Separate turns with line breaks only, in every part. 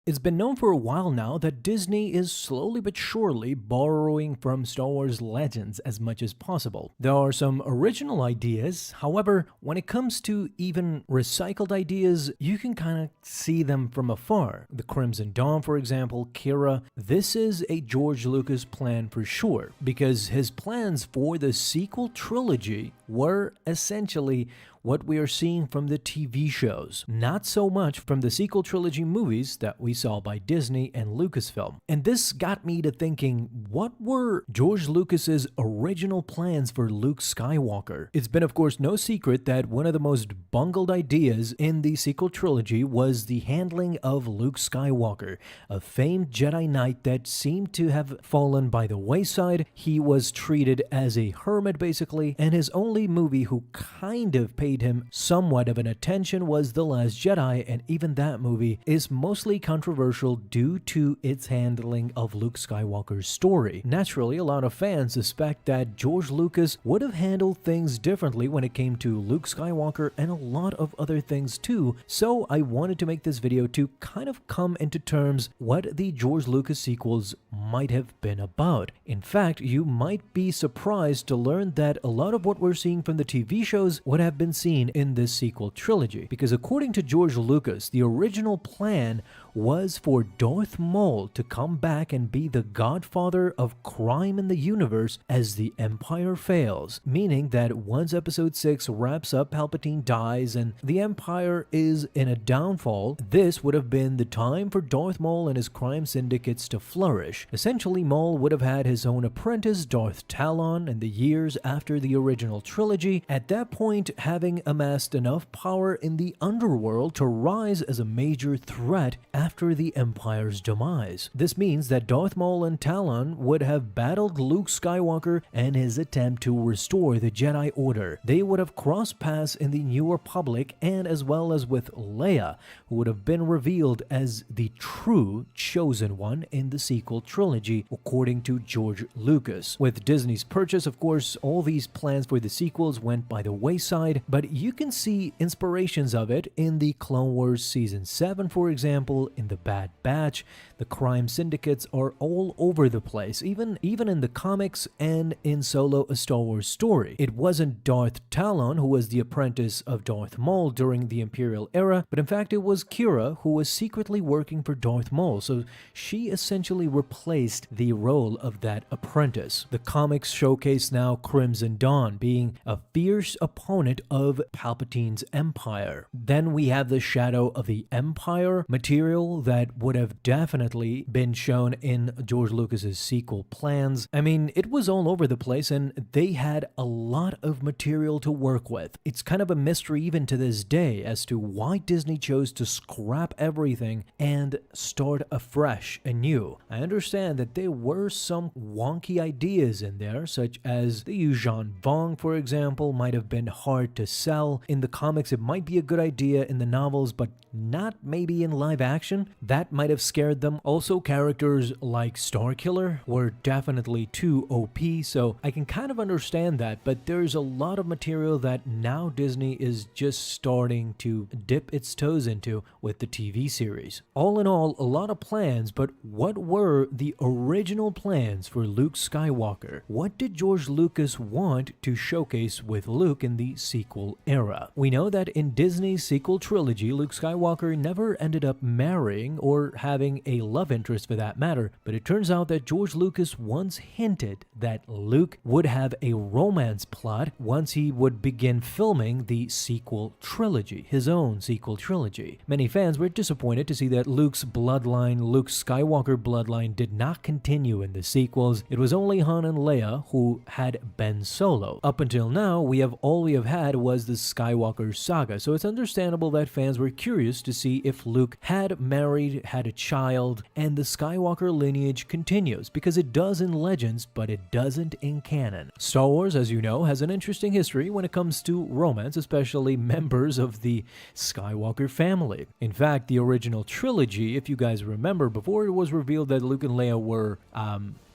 It's been known for a while now that Disney is slowly but surely borrowing from Star Wars legends as much as possible. There are some original ideas, however, when it comes to even recycled ideas, you can kind of see them from afar. The Crimson Dawn, for example, Kira, this is a George Lucas plan for sure, because his plans for the sequel trilogy were essentially what we are seeing from the TV shows, not so much from the sequel trilogy movies that we saw by Disney and Lucasfilm. And this got me to thinking, what were George Lucas's original plans for Luke Skywalker? It's been, of course, no secret that one of the most bungled ideas in the sequel trilogy was the handling of Luke Skywalker, a famed Jedi Knight that seemed to have fallen by the wayside. He was treated as a hermit, basically, and his only movie who kind of paid him somewhat of an attention was The Last Jedi, and even that movie is mostly controversial due to its handling of Luke Skywalker's story. Naturally, a lot of fans suspect that George Lucas would have handled things differently when it came to Luke Skywalker and a lot of other things too, so I wanted to make this video to kind of come into terms what the George Lucas sequels might have been about. In fact, you might be surprised to learn that a lot of what we're seeing from the TV shows would have been seen in this sequel trilogy, because according to George Lucas, the original plan was for Darth Maul to come back and be the godfather of crime in the universe as the Empire fails, meaning that once Episode 6 wraps up, Palpatine dies, and the Empire is in a downfall, this would have been the time for Darth Maul and his crime syndicates to flourish. Essentially, Maul would have had his own apprentice, Darth Talon, in the years after the original trilogy, at that point having amassed enough power in the underworld to rise as a major threat after the Empire's demise. This means that Darth Maul and Talon would have battled Luke Skywalker and his attempt to restore the Jedi Order. They would have crossed paths in the New Republic, and as well as with Leia, who would have been revealed as the true chosen one in the sequel trilogy, according to George Lucas. With Disney's purchase, of course, all these plans for the sequels went by the wayside, but you can see inspirations of it in the Clone Wars Season 7, for example, in the Bad Batch. The crime syndicates are all over the place, even in the comics and in Solo: A Star Wars Story. It wasn't Darth Talon who was the apprentice of Darth Maul during the Imperial era, but in fact it was Kira who was secretly working for Darth Maul, so she essentially replaced the role of that apprentice. The comics showcase now Crimson Dawn being a fierce opponent of Palpatine's Empire. Then we have the Shadow of the Empire material that would have definitely been shown in George Lucas's sequel plans. I mean, it was all over the place and they had a lot of material to work with. It's kind of a mystery even to this day as to why Disney chose to scrap everything and start afresh, anew. I understand that there were some wonky ideas in there, such as the Yuuzhan Vong, for example, might have been hard to sell. In the comics, it might be a good idea in the novels, but not maybe in live action. That might have scared them. Also, characters like Starkiller were definitely too OP, so I can kind of understand that, but there's a lot of material that now Disney is just starting to dip its toes into with the TV series. All in all, a lot of plans, but what were the original plans for Luke Skywalker? What did George Lucas want to showcase with Luke in the sequel era? We know that in Disney's sequel trilogy, Luke Skywalker never ended up marrying or having a love interest for that matter, but it turns out that George Lucas once hinted that Luke would have a romance plot once he would begin filming the sequel trilogy, his own sequel trilogy. Many fans were disappointed to see that Luke Skywalker bloodline did not continue in the sequels. It was only Han and Leia who had Ben Solo. Up until now, all we have had was the Skywalker saga, so it's understandable that fans were curious to see if Luke had married, had a child, and the Skywalker lineage continues, because it does in Legends, but it doesn't in canon. Star Wars, as you know, has an interesting history when it comes to romance, especially members of the Skywalker family. In fact, the original trilogy, if you guys remember, before it was revealed that Luke and Leia were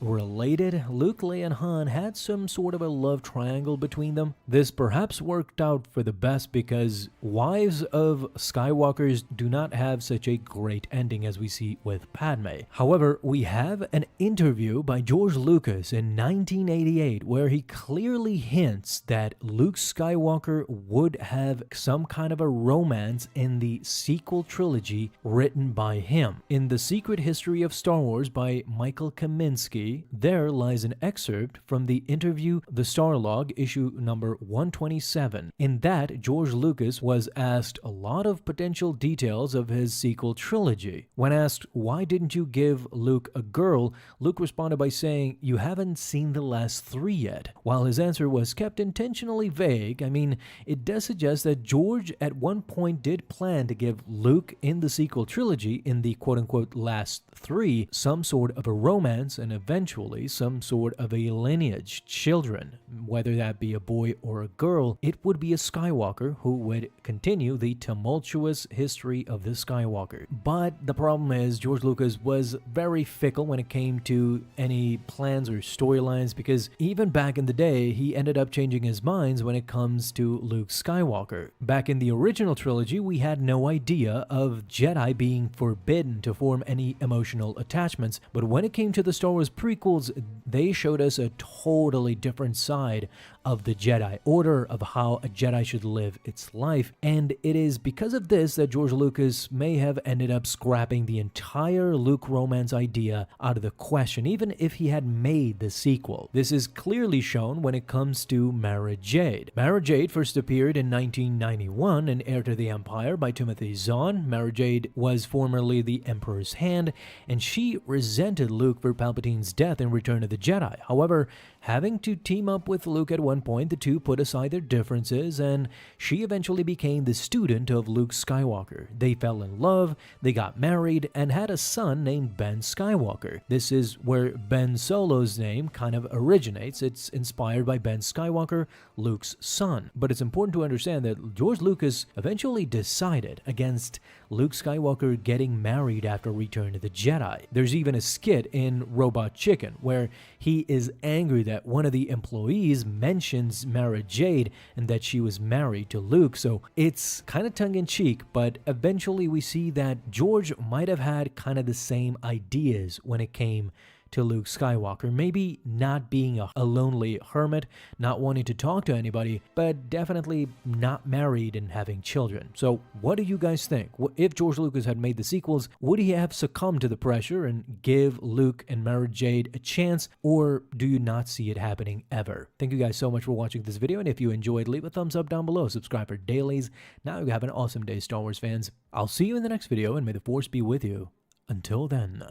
related, Luke, Leia, and Han had some sort of a love triangle between them. This perhaps worked out for the best because wives of Skywalkers do not have such a great ending as we see with Padme. However, we have an interview by George Lucas in 1988 where he clearly hints that Luke Skywalker would have some kind of a romance in the sequel trilogy written by him. In The Secret History of Star Wars by Michael Kaminsky, there lies an excerpt from the interview The Starlog, issue number 127. In that, George Lucas was asked a lot of potential details of his sequel trilogy. When asked, why didn't you give Luke a girl, Luke responded by saying, you haven't seen the last 3 yet. While his answer was kept intentionally vague, I mean, it does suggest that George at one point did plan to give Luke in the sequel trilogy, in the quote-unquote last 3, some sort of a romance and eventually some sort of a lineage, children. Whether that be a boy or a girl, it would be a Skywalker who would continue the tumultuous history of the Skywalker. But the problem is George Lucas was very fickle when it came to any plans or storylines, because even back in the day, he ended up changing his minds when it comes to Luke Skywalker. Back in the original trilogy, we had no idea of Jedi being forbidden to form any emotional attachments, but when it came to the Star Wars prequels, they showed us a totally different side of the Jedi Order, of how a Jedi should live its life, and it is because of this that George Lucas may have ended up scrapping the entire Luke romance idea out of the question, even if he had made the sequel. This is clearly shown when it comes to Mara Jade. Mara Jade first appeared in 1991 in Heir to the Empire by Timothy Zahn. Mara Jade was formerly the Emperor's Hand, and she resented Luke for Palpatine's death in Return of the Jedi. However, having to team up with Luke at one point, the two put aside their differences, and she eventually became the student of Luke Skywalker. They fell in love, they got married, and had a son named Ben Skywalker. This is where Ben Solo's name kind of originates. It's inspired by Ben Skywalker, Luke's son. But it's important to understand that George Lucas eventually decided against Luke Skywalker getting married after Return of the Jedi. There's even a skit in Robot Chicken where he is angry that one of the employees mentions Mara Jade and that she was married to Luke, so it's kind of tongue-in-cheek, but eventually we see that George might have had kind of the same ideas when it came to Luke Skywalker. Maybe not being a lonely hermit, not wanting to talk to anybody, but definitely not married and having children. So what do you guys think? If George Lucas had made the sequels, would he have succumbed to the pressure and give Luke and Mara Jade a chance, or do you not see it happening ever? Thank you guys so much for watching this video, and if you enjoyed, leave a thumbs up down below, subscribe for dailies. Now you have an awesome day, Star Wars fans. I'll see you in the next video, and may the Force be with you. Until then.